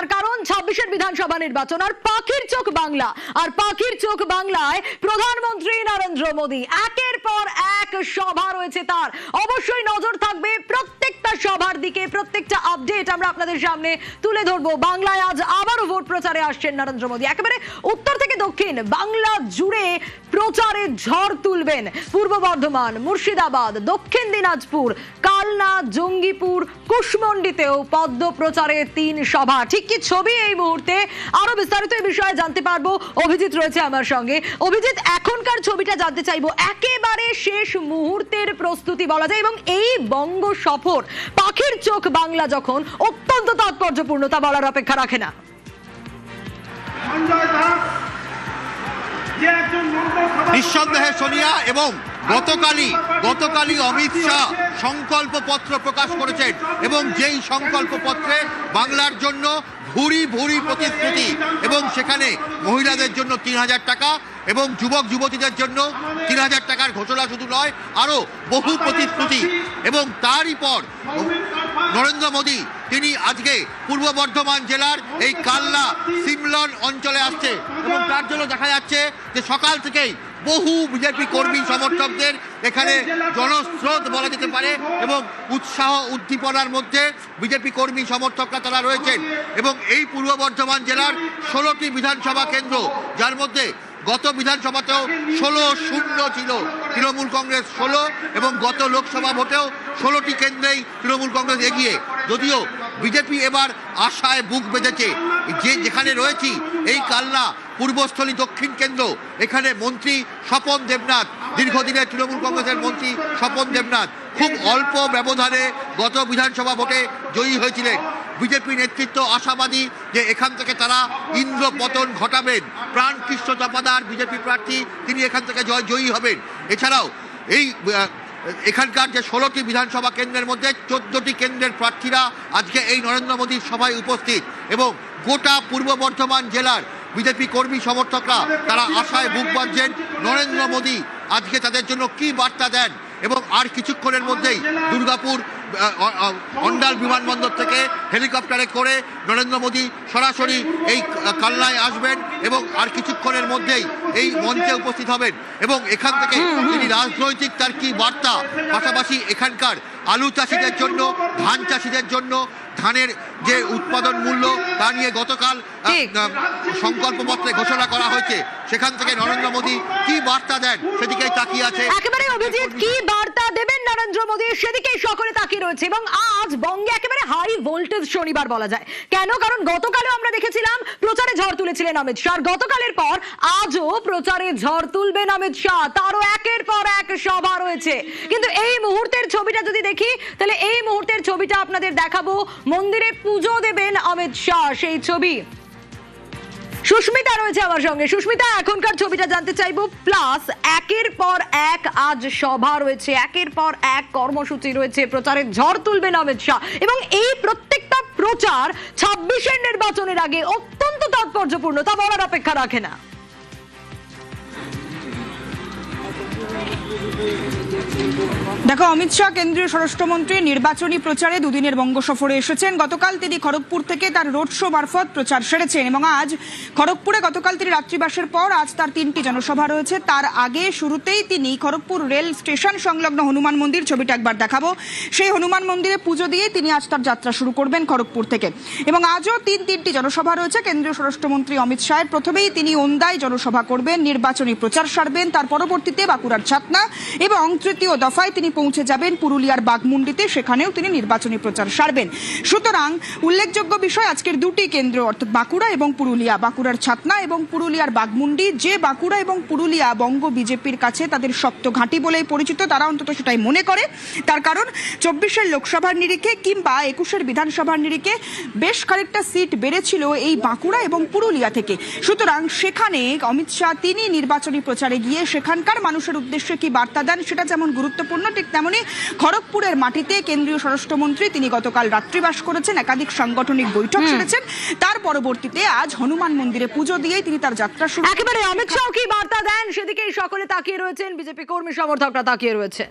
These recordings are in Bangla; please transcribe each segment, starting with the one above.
তার কারণ 26-এর বিধানসভা নির্বাচন আর পাখির চোখ বাংলা। আর পাখির চোখ বাংলায় প্রধানমন্ত্রী নরেন্দ্র মোদী একের পর এক সভা রয়েছে তার। অবশ্যই নজর থাকবে প্রত্যেকটা সভার দিকে, প্রত্যেকটা আপডেট আমরা আপনাদের সামনে তুলে ধরবো। বাংলায় আজ আবারও ভোট প্রচারে আসছেন নরেন্দ্র মোদী। একেবারে উত্তর থেকে দক্ষিণ বাংলা জুড়ে প্রচারে ঝড় তুলবেন। পূর্ব বর্ধমান, মুর্শিদাবাদ, দক্ষিণ দিনাজপুর, কালনা, জঙ্গিপুর, কুশমন্ডিতেও পদ্ম প্রচারে 3 সভা। ঠিক কি ছবি এই মুহূর্তে, আরো বিস্তারিত এই বিষয়ে জানতে পারবো। অভিজিৎ রয়েছে আমার সঙ্গে। অভিজিৎ, এখনকার ছবিটা জানতে চাইবো, একেবারে শেষ মুহূর্তের প্রস্তুতি বলা যায়, এবং এই বঙ্গ সফর পাখির চোখ বাংলা যখন অত্যন্ত তাৎপর্যপূর্ণ তা বলার অপেক্ষা রাখে না। নিঃসন্দেহে সোনিয়া, এবং গতকালই অমিত শাহ সংকল্প পত্র প্রকাশ করেছেন, এবং যেই সংকল্প পত্রে বাংলার জন্য ভুরি ভুরি প্রতিশ্রুতি, এবং সেখানে মহিলাদের জন্য 3000 টাকা এবং যুবক যুবতীদের জন্য 3000 টাকার ঘোষণা শুধু নয়, আরো বহু প্রতিশ্রুতি। এবং তারই পর নরেন্দ্র মোদী তিনি আজকে পূর্ব বর্ধমান জেলার এই কালনা সিমলন অঞ্চলে আসছে, এবং তার জন্য দেখা যাচ্ছে যে সকাল থেকেই বহু বিজেপি কর্মী সমর্থকদের এখানে জনস্রোত বলা যেতে পারে, এবং উৎসাহ উদ্দীপনার মধ্যে বিজেপি কর্মী সমর্থকরা তারা রয়েছেন। এবং এই পূর্ব বর্ধমান জেলার 16টি বিধানসভা কেন্দ্র, যার মধ্যে গত বিধানসভাতেও 16-0 ছিল তৃণমূল কংগ্রেস 16, এবং গত লোকসভা ভোটেও 16টি কেন্দ্রেই তৃণমূল কংগ্রেস এগিয়ে। যদিও বিজেপি এবার আশায় বুক বেঁধেছে। যেখানে রয়েছি এই কালনা পূর্বস্থলী দক্ষিণ কেন্দ্র, এখানে মন্ত্রী স্বপন দেবনাথ, দীর্ঘদিনের তৃণমূল কংগ্রেসের মন্ত্রী স্বপন দেবনাথ খুব অল্প ব্যবধানে গত বিধানসভা ভোটে জয়ী হয়েছিলেন। বিজেপি নেতৃত্ব আশাবাদী যে এখান থেকে তারা ইন্দ্র পতন ঘটাবেন। প্রাণকৃষ্ণ চাপাদার বিজেপি প্রার্থী, তিনি এখান থেকে জয়ী হবেন। এছাড়াও এই এখানকার যে 16টি বিধানসভা কেন্দ্রের মধ্যে 14টি কেন্দ্রের প্রার্থীরা আজকে এই নরেন্দ্র মোদীর সভায় উপস্থিত, এবং গোটা পূর্ব বর্ধমান জেলার বিজেপি কর্মী সমর্থকরা তারা আশায় বুক বাঁধছেন নরেন্দ্র মোদী আজকে তাদের জন্য কি বার্তা দেন। এবং আর কিছুক্ষণের মধ্যেই দুর্গাপুর অন্ডাল বিমানবন্দর থেকে হেলিকপ্টারে করে নরেন্দ্র মোদী সরাসরি এই কালনায় আসবেন, এবং আর কিছুক্ষণের মধ্যেই এই মঞ্চে উপস্থিত হবেন। এবং এখান থেকে তিনি রাজনৈতিক তার কি বার্তা, পাশাপাশি এখানকার আলু চাষিদের জন্য, ধান চাষিদের জন্য ধানের যে উৎপাদন মূল্য তা নিয়ে গতকাল সংকল্পপত্রে ঘোষণা করা হয়েছে, সেখান থেকে নরেন্দ্র মোদী কি বার্তা দেন সেদিকেই তাকিয়ে আছে। একেবারে অভিজিৎ, কি বার্তা দেবেন নরেন্দ্র মোদী সেদিকেই সকলে তাকিয়ে রয়েছে। এবং আজ বঙ্গে একেবারে হাই ভোল্টেজ শনিবার বলা যায়। কেন? কারণ গতকালও আমরা দেখেছিলাম প্রচারে ঝড় তুলেছিলেন অমিত শাহ, গতকালের পর আজও প্রচারে ঝড় তুলবেন অমিত শাহ। তারও একের পর এক সভা রয়েছে। কিন্তু এই মুহূর্তের ছবিটা যদি দেখি, তাহলে এই মুহূর্তের ছবিটা আপনাদের দেখাবো। মন্দিরে পুজো দেবেন অমিত শাহ, সেই ছবি। সুস্মিতা রয়েছে আমার সঙ্গে। সুস্মিতা, এখনকার ছবিটা জানতে চাইবো। প্লাস একের পর এক আজ সভা রয়েছে, একের পর এক কর্মসূচি রয়েছে, প্রচারে ঝড় তুলবেন অমিত শাহ, এবং এই প্রত্যেকটা প্রচার 26-এর নির্বাচনের আগে অত্যন্ত তাৎপর্যপূর্ণ তা বলার অপেক্ষা রাখে না। দেখো, অমিত শাহ কেন্দ্রীয় স্বরাষ্ট্রমন্ত্রী নির্বাচনী প্রচারে 2 দিনের বঙ্গ সফরে এসেছেন। গতকাল তিনি খড়গপুর থেকে তার রোড শো মারফত প্রচার সেরেছেন, এবং আজ খড়গপুরে গতকাল তিনি রাত্রিবাসের পর আজ তার 3টি জনসভা রয়েছে। তার আগে শুরুতেই তিনি খড়গপুর রেল স্টেশন সংলগ্ন হনুমান মন্দির, ছবিটা একবার দেখাবো, সেই হনুমান মন্দিরে পুজো দিয়ে তিনি আজ তার যাত্রা শুরু করবেন খড়গপুর থেকে। এবং আজও 3টি জনসভা রয়েছে কেন্দ্রীয় স্বরাষ্ট্রমন্ত্রী অমিত শাহের। প্রথমেই তিনি ওন্দায় জনসভা করবেন, নির্বাচনী প্রচার সারবেন, তার পরবর্তীতে বাঁকুড়ার ছাতনা, এবং তৃতীয় দফায় তিনি পৌঁছে যাবেন পুরুলিয়ার বাঘমুন্ডিতে, সেখানেও তিনি নির্বাচনী প্রচার সারবেন। সুতরাং উল্লেখযোগ্য বিষয়, আজকের 2টি কেন্দ্র অর্থাৎ বাঁকুড়া এবং পুরুলিয়া, বাঁকুড়ার ছাতনা এবং পুরুলিয়ার বাঘমুন্ডি, যে বাঁকুড়া এবং পুরুলিয়া বঙ্গ বিজেপির কাছে তাদের শক্ত ঘাঁটি বলেই পরিচিত, তারা অন্তত সেটাই মনে করে। তার কারণ 24-এর লোকসভার নিরিখে কিংবা 21-এর বিধানসভার নিরিখে বেশ খানিকটা সিট বেড়েছিল এই বাঁকুড়া এবং পুরুলিয়া থেকে। সুতরাং সেখানে অমিত শাহ তিনি নির্বাচনী প্রচারে গিয়ে সেখানকার মানুষের উদ্দেশ্যে কি বার্তা দেন সেটা যেমন গুরুত্বপূর্ণ, ঠিক তেমনি খড়গপুরের মাটিতে কেন্দ্রীয় স্বরাষ্ট্রমন্ত্রী তিনি গতকাল রাত্রিবাস করেছেন, একাধিক সাংগঠনিক বৈঠক সেরেছেন, তার পরবর্তীতে আজ হনুমান মন্দিরে পুজো দিয়ে তিনি তার যাত্রা শুরু। একেবারে অমিত শাহ কি বার্তা দেন সেদিকেই সকলে তাকিয়ে রয়েছেন, বিজেপি কর্মী সমর্থকরা তাকিয়ে রয়েছে।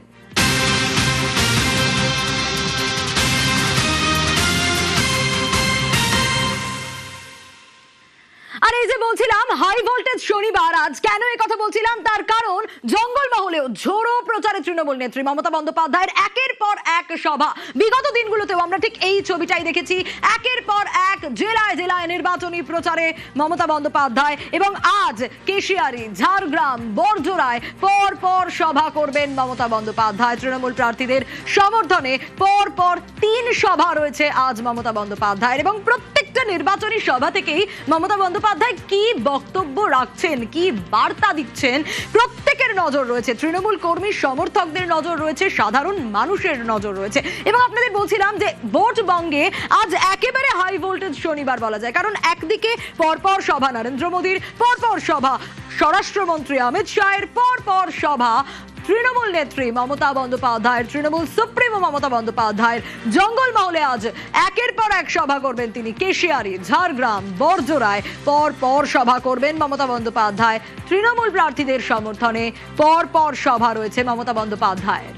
আর এই যে বলছিলাম হাই ভোল্টেজ শনিবার, আজ কেন এই কথা বলছিলাম তার কারণ জঙ্গলমহলেও ঝোড়ো প্রচারে তৃণমূল নেত্রী মমতা বন্দ্যোপাধ্যায়ের একের পর এক সভা। বিগত দিনগুলোতেও আমরা ঠিক এই ছবিটাই দেখেছি, একের পর এক জেলায় জেলায় নির্বাচনী প্রচারে মমতা বন্দ্যোপাধ্যায়, এবং আজ কেশিয়ারি, ঝাড়গ্রাম, বড়জোড়ায় পর পর সভা করবেন মমতা বন্দ্যোপাধ্যায়। তৃণমূল প্রার্থীদের সমর্থনে পর পর 3 সভা রয়েছে আজ মমতা বন্দ্যোপাধ্যায়ের, এবং প্রত্যেকটা নির্বাচনী সভা থেকেই মমতা বন্দ্যোপাধ্যায় কি বক্তব্য রাখছেন, কি বার্তা দিচ্ছেন, প্রত্যেকের নজর রয়েছে। তৃণমূল কর্মী সমর্থকদের নজর রয়েছে, সাধারণ মানুষের নজর রয়েছে। এবং আপনাদের বলছিলাম যে ভোটবঙ্গে আজ একেবারে হাই ভোল্টেজ শনিবার বলা যায়, কারণ একদিকে পরপর সভা নরেন্দ্র মোদীর, পরপর সভা স্বরাষ্ট্রমন্ত্রী অমিত শাহের, পরপর সভা তৃণমূল নেত্রী মমতা বন্দ্যোপাধ্যায়ের, তৃণমূল সুপ্রিমো মমতা বন্দ্যোপাধ্যায়ের। জঙ্গলমহলে আজ একের পর এক সভা করবেন তিনি। কেশিয়ারি, ঝাড়গ্রাম, বড়জোড়ায় পর পর সভা করবেন মমতা বন্দ্যোপাধ্যায়। তৃণমূল প্রার্থীদের সমর্থনে পর পর সভা রয়েছে মমতা বন্দ্যোপাধ্যায়ের।